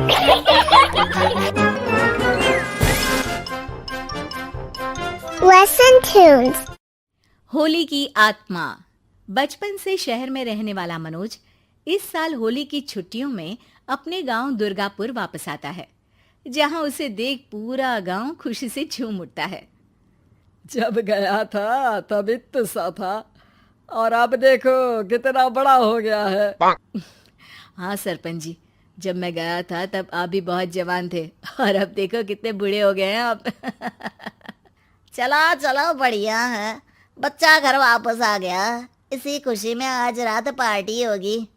Lesson Tunes। Holi की आत्मा। बचपन से शहर में रहने वाला मनोज इस साल होली की छुट्टियों में अपने गांव दुर्गापुर वापस आता है, जहां उसे देख पूरा गांव खुशी से झूम उठता है। जब गया था तब इतना सा था और अब देखो कितना बड़ा हो गया है। हाँ सरपंच जी, जब मैं गया था तब आप भी बहुत जवान थे और अब देखो कितने बूढ़े हो गए हैं आप। चलो चलो, बढ़िया है, बच्चा घर वापस आ गया। इसी खुशी में आज रात पार्टी होगी।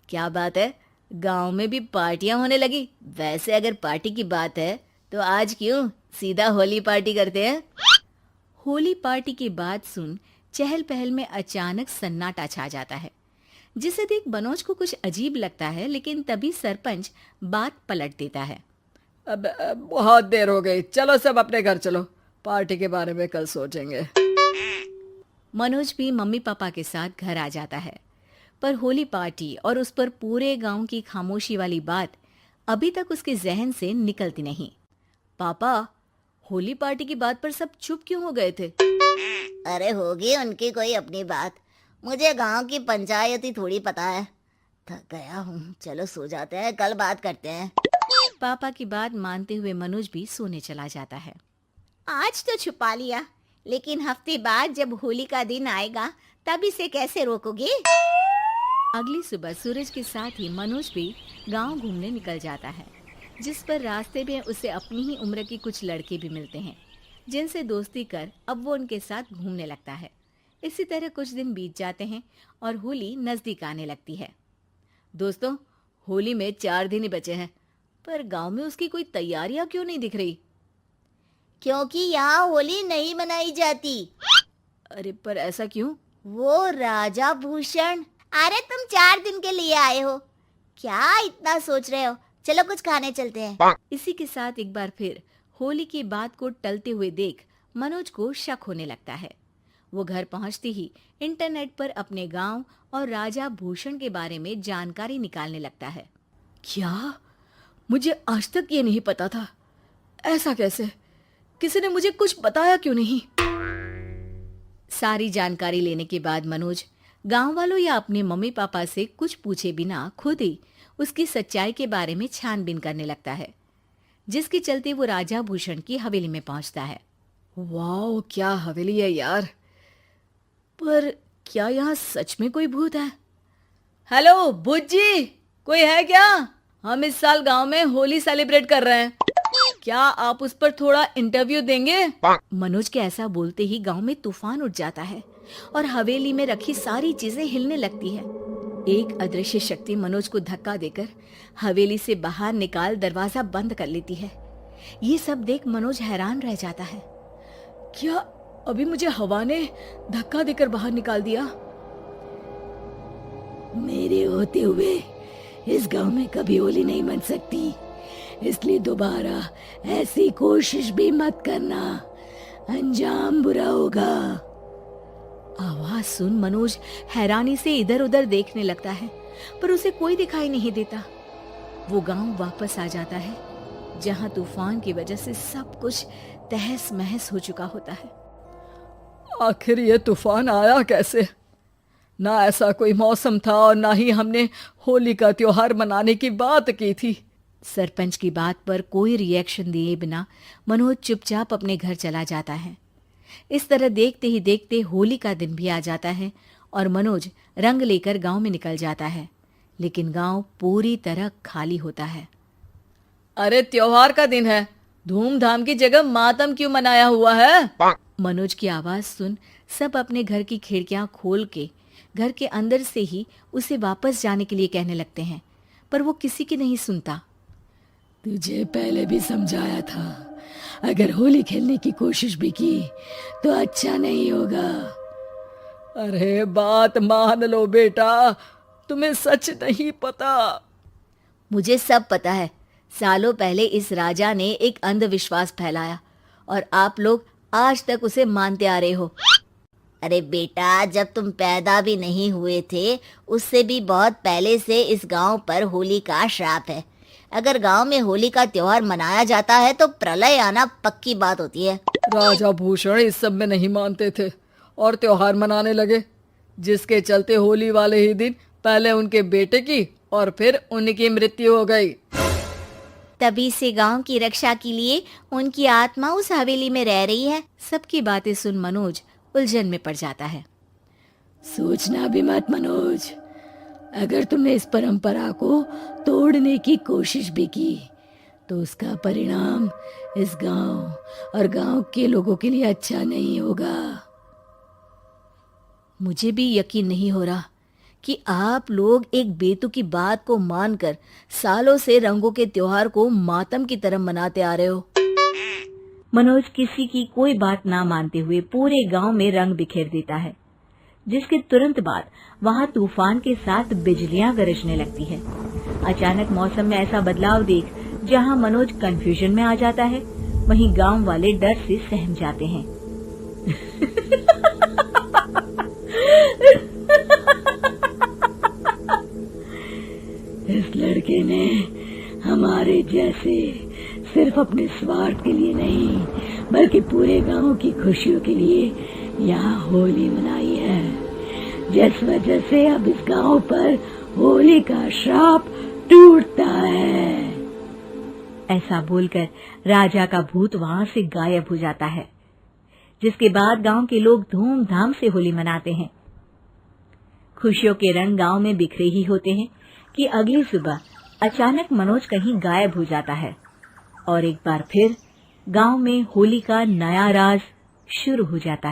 क्या बात है, गांव में भी पार्टियां होने लगी। वैसे अगर पार्टी की बात है तो आज क्यों सीधा होली पार्टी करते हैं। होली पार्टी की बात सुन चहल पहल में अचानक सन्नाटा छा जाता है, जिसे देख मनोज को कुछ अजीब लगता है, लेकिन तभी सरपंच बात पलट देता है। अब बहुत देर हो गई, चलो सब अपने घर चलो, पार्टी के बारे में कल सोचेंगे। मनोज भी मम्मी पापा के साथ घर आ जाता है, पर होली पार्टी और उस पर पूरे गांव की खामोशी वाली बात अभी तक उसके जहन से निकलती नहीं। पापा, होली पार्टी की बात पर सब चुप क्यों हो गए थे? अरे होगी उनकी कोई अपनी बात, मुझे गांव की पंचायत ही थोड़ी पता है। थक गया हूँ, चलो सो जाते हैं, कल बात करते हैं। पापा की बात मानते हुए मनोज भी सोने चला जाता है। आज तो छुपा लिया, लेकिन हफ्ते बाद जब होली का दिन आएगा तब इसे कैसे रोकोगे? अगली सुबह सूरज के साथ ही मनोज भी गांव घूमने निकल जाता है, जिस पर रास्ते में उसे अपनी ही उम्र के कुछ लड़के भी मिलते हैं, जिनसे दोस्ती कर अब वो उनके साथ घूमने लगता है। इसी तरह कुछ दिन बीत जाते हैं और होली नजदीक आने लगती है। दोस्तों, होली में 4 दिन ही बचे हैं, पर गांव में उसकी कोई तैयारियां क्यों नहीं दिख रही? क्योंकि यहाँ होली नहीं मनाई जाती। अरे पर ऐसा क्यों? वो राजा भूषण। अरे तुम 4 दिन के लिए आए हो, क्या इतना सोच रहे हो? चलो कुछ खाने चलते हैं। इसी के साथ एक बार फिर होली की बात को टलते हुए देख मनोज को शक होने लगता है। वो घर पहुंचते ही इंटरनेट पर अपने गांव और राजा भूषण के बारे में जानकारी निकालने लगता है। क्या? मुझे आज तक ये नहीं पता था। ऐसा कैसे? किसी ने मुझे कुछ बताया क्यों नहीं? सारी जानकारी लेने के बाद मनोज गांव वालों या अपने मम्मी पापा से कुछ पूछे बिना खुद ही उसकी सच्चाई के बारे में छानबीन करने लगता है, जिसके चलते वो राजा भूषण की हवेली में पहुंचता है। वाह, क्या हवेली है यार! पर क्या यहाँ सच में कोई भूत है? हेलो भूत जी, कोई है क्या? हम इस साल गांव में होली सेलिब्रेट कर रहे हैं, क्या आप उस पर थोड़ा इंटरव्यू देंगे? मनोज के ऐसा बोलते ही गांव में तूफान उठ जाता है और हवेली में रखी सारी चीजें हिलने लगती है। एक अदृश्य शक्ति मनोज को धक्का देकर हवेली से बाहर निकाल दरवाजा बंद कर लेती है। ये सब देख मनोज हैरान रह जाता है। क्या अभी मुझे हवा ने धक्का देकर बाहर निकाल दिया? मेरे होते हुए इस गांव में कभी होली नहीं मन सकती, इसलिए दोबारा ऐसी कोशिश भी मत करना, अंजाम बुरा होगा। आवाज सुन मनोज हैरानी से इधर उधर देखने लगता है, पर उसे कोई दिखाई नहीं देता। वो गांव वापस आ जाता है, जहां तूफान की वजह से सब कुछ तहस महस हो चुका होता है। आखिर ये तूफान आया कैसे? ना ऐसा कोई मौसम था और ना ही हमने होली का त्योहार मनाने की बात की थी। सरपंच की बात पर कोई रिएक्शन दिए बिना मनोज चुपचाप अपने घर चला जाता है। इस तरह देखते ही देखते होली का दिन भी आ जाता है और मनोज रंग लेकर गांव में निकल जाता है, लेकिन गांव पूरी तरह खाली होता है। अरे त्योहार का दिन है, धूमधाम की जगह मातम क्यों मनाया हुआ है? मनोज की आवाज सुन सब अपने घर की खिड़कियां खोल के घर के अंदर से ही उसे वापस जाने के लिए कहने लगते हैं, पर वो किसी की नहीं सुनता। तुझे पहले भी समझाया था, अगर होली खेलने की कोशिश भी की तो अच्छा नहीं होगा। अरे बात मान लो बेटा, तुम्हें सच नहीं पता। मुझे सब पता है। सालों पहले इस राजा ने एक अंधविश्वास फैलाया और आप लोग आज तक उसे मानते आ रहे हो। अरे बेटा, जब तुम पैदा भी नहीं हुए थे उससे भी बहुत पहले से इस गांव पर होली का श्राप है। अगर गांव में होली का त्योहार मनाया जाता है तो प्रलय आना पक्की बात होती है। राजा भूषण इस सब में नहीं मानते थे और त्योहार मनाने लगे, जिसके चलते होली वाले ही दिन पहले उनके बेटे की और फिर उनकी मृत्यु हो गई। तभी से गांव की रक्षा के लिए उनकी आत्मा उस हवेली में रह रही है। सबकी बातें सुन मनोज उलझन में पड़ जाता है। सोचना भी मत मनोज, अगर तुमने इस परंपरा को तोड़ने की कोशिश भी की तो उसका परिणाम इस गांव और गांव के लोगों के लिए अच्छा नहीं होगा। मुझे भी यकीन नहीं हो रहा कि आप लोग एक बेतुकी बात को मानकर सालों से रंगों के त्योहार को मातम की तरह मनाते आ रहे हो। मनोज किसी की कोई बात ना मानते हुए पूरे गांव में रंग बिखेर देता है, जिसके तुरंत बाद वहां तूफान के साथ बिजलियां गरजने लगती है। अचानक मौसम में ऐसा बदलाव देख जहां मनोज कंफ्यूजन में आ जाता है, वहीं गांव वाले डर से सहम जाते हैं। इस लड़के ने हमारे जैसे सिर्फ अपने स्वार्थ के लिए नहीं बल्कि पूरे गांव की खुशियों के लिए यहाँ होली मनाई है, जिस वजह से अब इस गांव पर होली का श्राप टूटता है। ऐसा बोलकर राजा का भूत वहां से गायब हो जाता है, जिसके बाद गांव के लोग धूमधाम से होली मनाते हैं। खुशियों के रंग गांव में बिखरे ही होते हैं कि अगली सुबह अचानक मनोज कहीं गायब हो जाता है और एक बार फिर गांव में होली का नया राज शुरू हो जाता है।